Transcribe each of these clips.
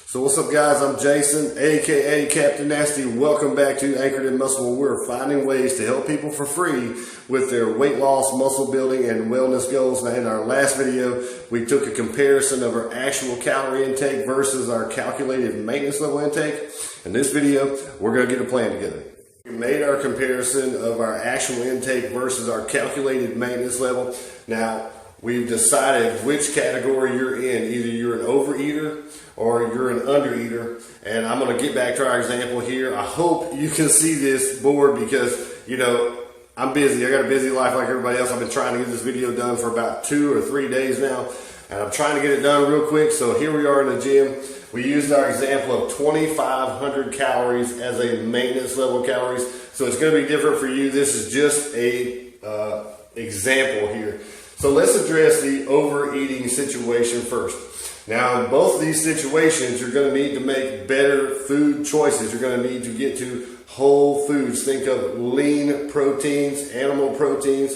So what's up, guys? I'm Jason, aka Captain Nasty. Welcome back to Anchored in Muscle, where we're finding ways to help people for free with their weight loss, muscle building, and wellness goals. Now, in our last video, we took a comparison of our actual calorie intake versus our calculated maintenance level intake. In this video, we're going to get a plan together. We made our comparison of our actual intake versus our calculated maintenance level. Now, we've decided which category you're in. Either you're an overeater or you're an undereater. And I'm going to get back to our example here. I hope you can see this board because, you know, I'm busy. I got a busy life like everybody else. I've been trying to get this video done for about 2 or 3 days now. And I'm trying to get it done real quick. So here we are in the gym. We used our example of 2,500 calories as a maintenance level calories. So it's going to be different for you. This is just a example here. So let's address the overeating situation first. Now, in both of these situations, you're going to need to make better food choices. You're going to need to get to whole foods. Think of lean proteins, animal proteins,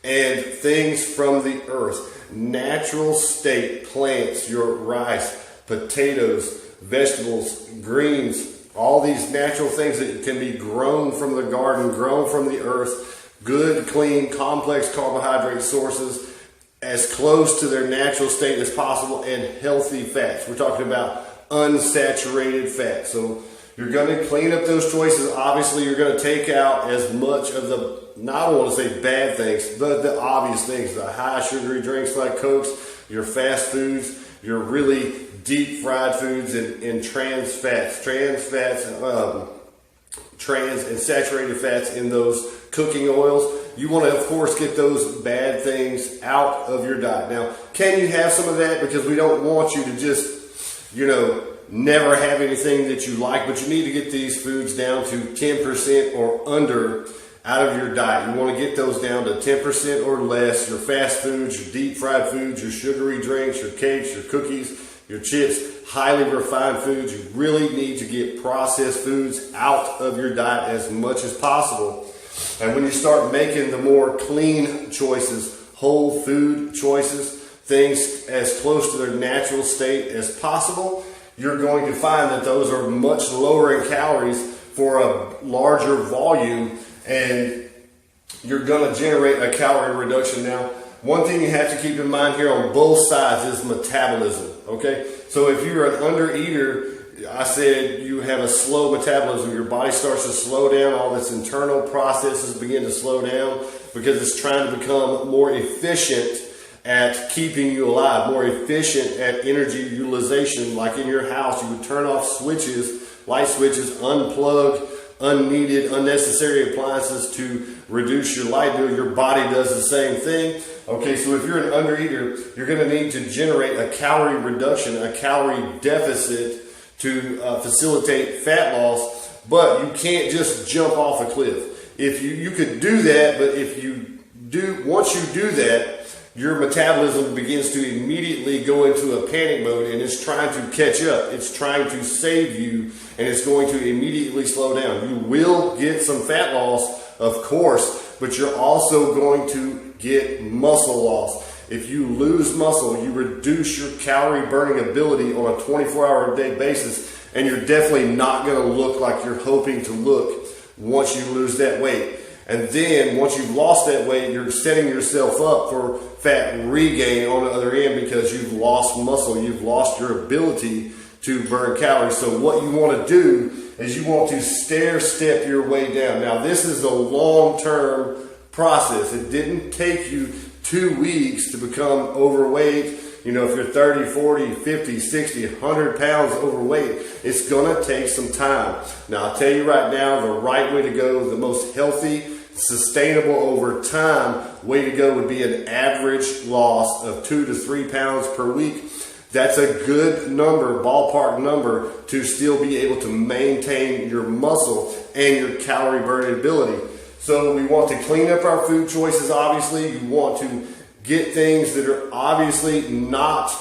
and things from the earth. Natural state plants, your rice, potatoes, vegetables, greens, all these natural things that can be grown from the garden, grown from the earth, good, clean, complex carbohydrate sources, as close to their natural state as possible, and healthy fats. We're talking about unsaturated fat. So you're going to clean up those choices. Obviously, you're going to take out as much of the, not I want to say bad things, but the obvious things, the high sugary drinks like Cokes, your fast foods, your really deep fried foods, and trans and saturated fats in those cooking oils. You want to, of course, get those bad things out of your diet. Now, can you have some of that? Because we don't want you to just, never have anything that you like, but you need to get these foods down to 10% or under out of your diet. You want to get those down to 10% or less. Your fast foods, your deep fried foods, your sugary drinks, your cakes, your cookies, your chips, highly refined foods. You really need to get processed foods out of your diet as much as possible. And when you start making the more clean choices, whole food choices, things as close to their natural state as possible, you're going to find that those are much lower in calories for a larger volume, and you're going to generate a calorie reduction. Now, one thing you have to keep in mind here on both sides is metabolism, okay? So if you're an undereater, I said you have a slow metabolism. Your body starts to slow down. All its internal processes begin to slow down because it's trying to become more efficient at keeping you alive, more efficient at energy utilization. Like in your house, you would turn off switches, light switches, unplug unneeded, unnecessary appliances to reduce your light bill. Your body does the same thing. Okay, so if you're an undereater, you're going to need to generate a calorie reduction, a calorie deficit to facilitate fat loss, but you can't just jump off a cliff. If you could do that, but once you do that, your metabolism begins to immediately go into a panic mode, and it's trying to catch up. It's trying to save you, and it's going to immediately slow down. You will get some fat loss, of course, but you're also going to get muscle loss. If you lose muscle, you reduce your calorie burning ability on a 24-hour-a-day basis, and you're definitely not going to look like you're hoping to look once you lose that weight. And then once you've lost that weight, you're setting yourself up for fat regain on the other end because you've lost muscle. You've lost your ability to burn calories. So what you want to do is you want to stair-step your way down. Now, this is a long-term process. It didn't take you 2 weeks to become overweight. If you're 30, 40, 50, 60, 100 pounds overweight, it's going to take some time. Now, I'll tell you right now, the right way to go, the most healthy, sustainable over time way to go would be an average loss of 2 to 3 pounds per week. That's a good number, ballpark number, to still be able to maintain your muscle and your calorie burning ability. So we want to clean up our food choices, obviously. You want to get things that are obviously not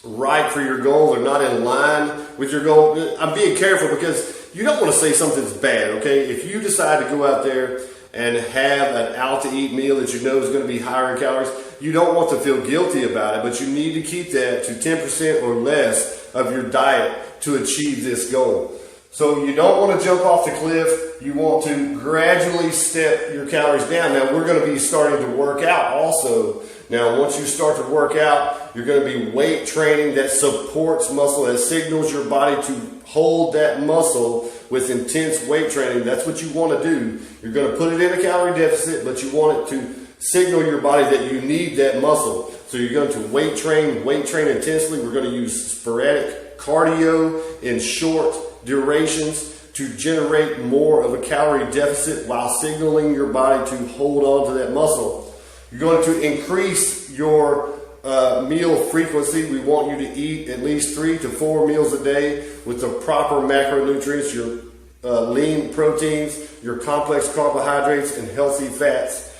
right for your goal. They're not in line with your goal. I'm being careful because you don't want to say something's bad, okay? If you decide to go out there and have an out-to-eat meal that you know is going to be higher in calories, you don't want to feel guilty about it, but you need to keep that to 10% or less of your diet to achieve this goal. So you don't want to jump off the cliff. You want to gradually step your calories down. Now we're going to be starting to work out also. Now once you start to work out, you're going to be weight training that supports muscle, that signals your body to hold that muscle with intense weight training. That's what you want to do. You're going to put it in a calorie deficit, but you want it to signal your body that you need that muscle. So you're going to weight train intensely. We're going to use sporadic cardio in short durations to generate more of a calorie deficit while signaling your body to hold on to that muscle. You're going to increase your meal frequency. We want you to eat at least 3 to 4 meals a day with the proper macronutrients, your lean proteins, your complex carbohydrates, and healthy fats.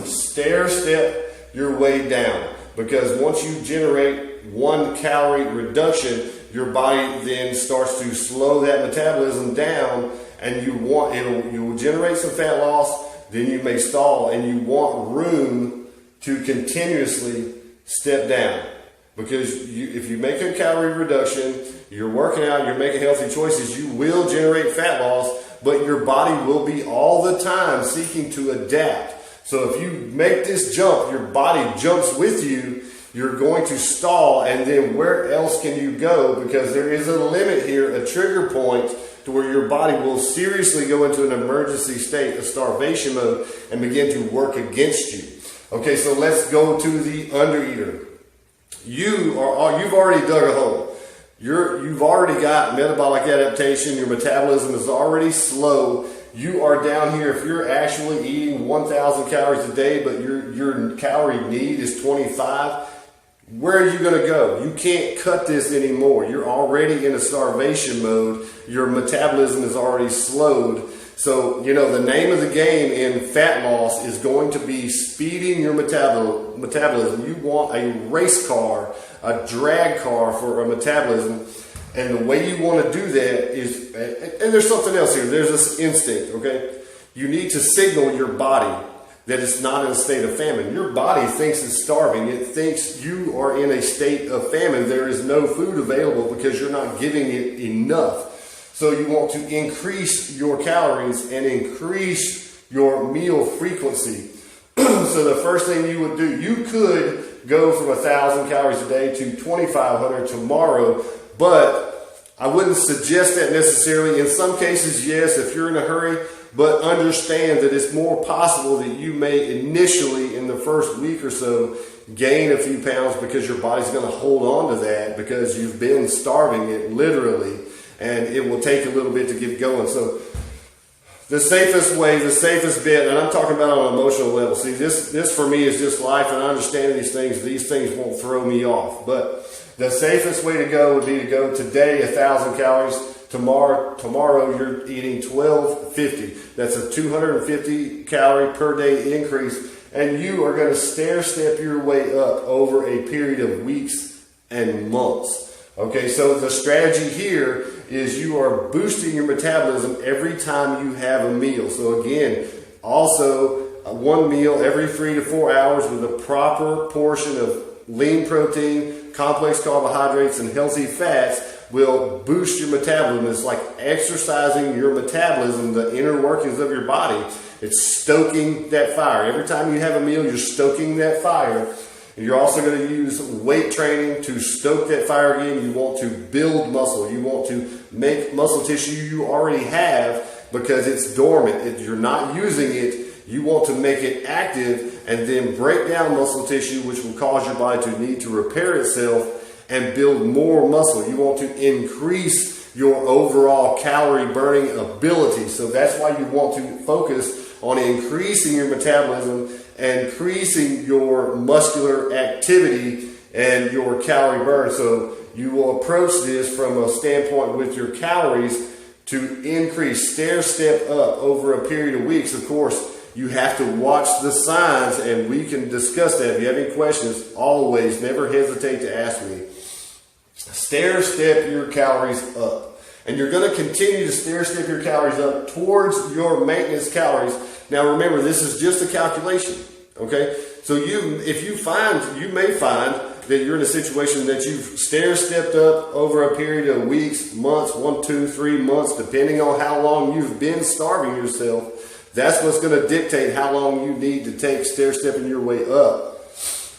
Stair step your way down, because once you generate 1 calorie reduction, your body then starts to slow that metabolism down, and you will generate some fat loss. Then you may stall, and you want room to continuously step down, because if you make a calorie reduction, you're working out, you're making healthy choices, you will generate fat loss, but your body will be all the time seeking to adapt. So if you make this jump, your body jumps with you, you're going to stall, and then where else can you go? Because there is a limit here, a trigger point, to where your body will seriously go into an emergency state, a starvation mode, and begin to work against you. Okay, so let's go to the undereater. You've already dug a hole. You've already got metabolic adaptation. Your metabolism is already slow. You are down here. If you're actually eating 1,000 calories a day, but your calorie need is 25, where are you going to go? You can't cut this anymore. You're already in a starvation mode. Your metabolism is already slowed. So, the name of the game in fat loss is going to be speeding your metabolism. You want a race car, a drag car for a metabolism. And the way you want to do that is, and there's something else here. There's this instinct, okay? You need to signal your body that it's not in a state of famine. Your body thinks it's starving. It thinks you are in a state of famine. There is no food available because you're not giving it enough. So you want to increase your calories and increase your meal frequency. So the first thing you would do, you could go from 1,000 calories a day to 2,500 tomorrow, but I wouldn't suggest that necessarily. In some cases, yes, if you're in a hurry, but understand that it's more possible that you may initially, in the first week or so, gain a few pounds because your body's going to hold on to that because you've been starving it literally, and it will take a little bit to get going. So the safest way, the safest bit, and I'm talking about on an emotional level. See, this for me is just life, and I understand these things won't throw me off. But the safest way to go would be to go today 1,000 calories. Tomorrow you're eating 1,250. That's a 250 calorie per day increase, and you are going to stair step your way up over a period of weeks and months. Okay, so the strategy here is you are boosting your metabolism every time you have a meal. So again, also one meal every 3 to 4 hours with a proper portion of lean protein, complex carbohydrates, and healthy fats will boost your metabolism. It's like exercising your metabolism, the inner workings of your body. It's stoking that fire. Every time you have a meal, you're stoking that fire. And you're also going to use weight training to stoke that fire again. You want to build muscle. You want to make muscle tissue you already have because it's dormant. You're not using it. You want to make it active and then break down muscle tissue, which will cause your body to need to repair itself and build more muscle. You want to increase your overall calorie burning ability. So that's why you want to focus on increasing your metabolism, increasing your muscular activity and your calorie burn. So you will approach this from a standpoint with your calories to increase, stair step up over a period of weeks. Of course, you have to watch the signs, and we can discuss that. If you have any questions, always never hesitate to ask me. Stair step your calories up. And you're going to continue to stair step your calories up towards your maintenance calories. Now remember, this is just a calculation. Okay? So you may find that you're in a situation that you've stair-stepped up over a period of weeks, months, 1, 2, 3 months, depending on how long you've been starving yourself, that's what's going to dictate how long you need to take stair-stepping your way up.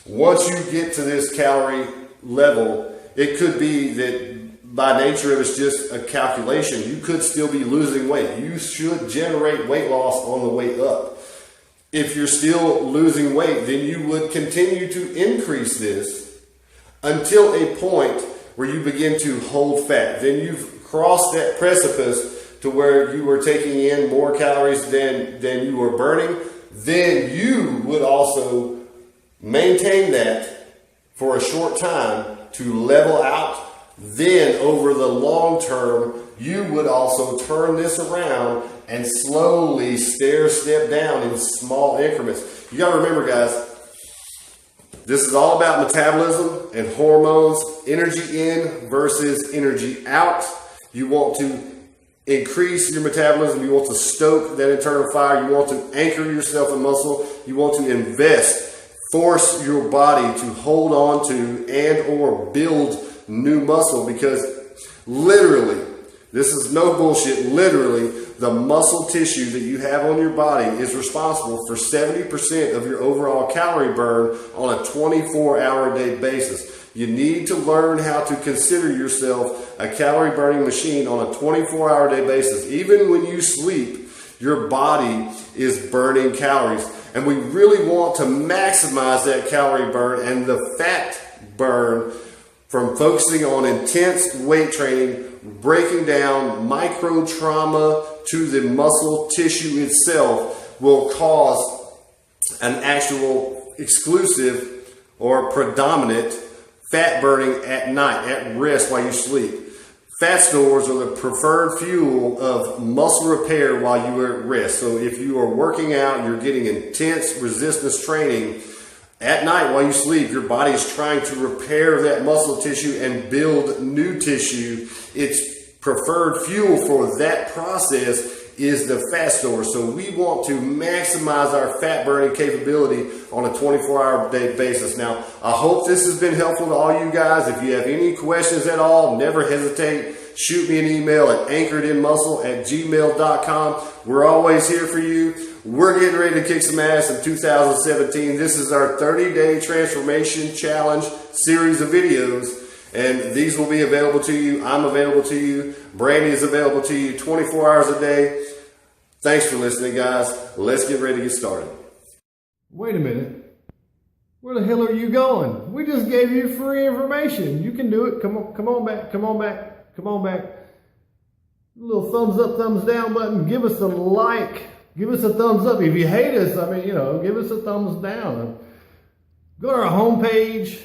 Once you get to this calorie level, it could be that by nature of it's just a calculation. You could still be losing weight. You should generate weight loss on the way up. If you're still losing weight, then you would continue to increase this until a point where you begin to hold fat. Then you've crossed that precipice to where you were taking in more calories than you were burning. Then you would also maintain that for a short time to level out. Then over the long term, you would also turn this around and slowly stair-step down in small increments. You got to remember, guys, this is all about metabolism and hormones, energy in versus energy out. You want to increase your metabolism. You want to stoke that internal fire. You want to anchor yourself in muscle. You want to invest, force your body to hold on to and or build new muscle, because literally, this is no bullshit, literally the muscle tissue that you have on your body is responsible for 70% of your overall calorie burn on a 24-hour-a-day basis. You need to learn how to consider yourself a calorie burning machine on a 24-hour-a-day basis. Even when you sleep, your body is burning calories. And we really want to maximize that calorie burn and the fat burn from focusing on intense weight training, breaking down micro trauma to the muscle tissue itself will cause an actual exclusive or predominant fat burning at night, at rest while you sleep. Fat stores are the preferred fuel of muscle repair while you are at rest. So if you are working out, you're getting intense resistance training, at night while you sleep, your body is trying to repair that muscle tissue and build new tissue. Its preferred fuel for that process is the fat store. So we want to maximize our fat burning capability on a 24-hour-a-day basis. Now, I hope this has been helpful to all you guys. If you have any questions at all, never hesitate. Shoot me an email at anchoredinmuscle@gmail.com. We're always here for you. We're getting ready to kick some ass in 2017. This is our 30-day transformation challenge series of videos, and these will be available to you. I'm available to you. Brandy is available to you 24 hours a day. Thanks for listening, guys. Let's get ready to get started. Wait a minute. Where the hell are you going? We just gave you free information. You can do it. Come on back. A little thumbs up, thumbs down button. Give us a like. Give us a thumbs up. If you hate us, give us a thumbs down. Go to our homepage.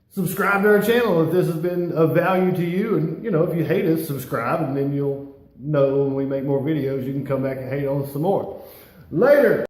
Subscribe to our channel if this has been of value to you. And, if you hate us, subscribe, and then you'll know when we make more videos. You can come back and hate on us some more. Later.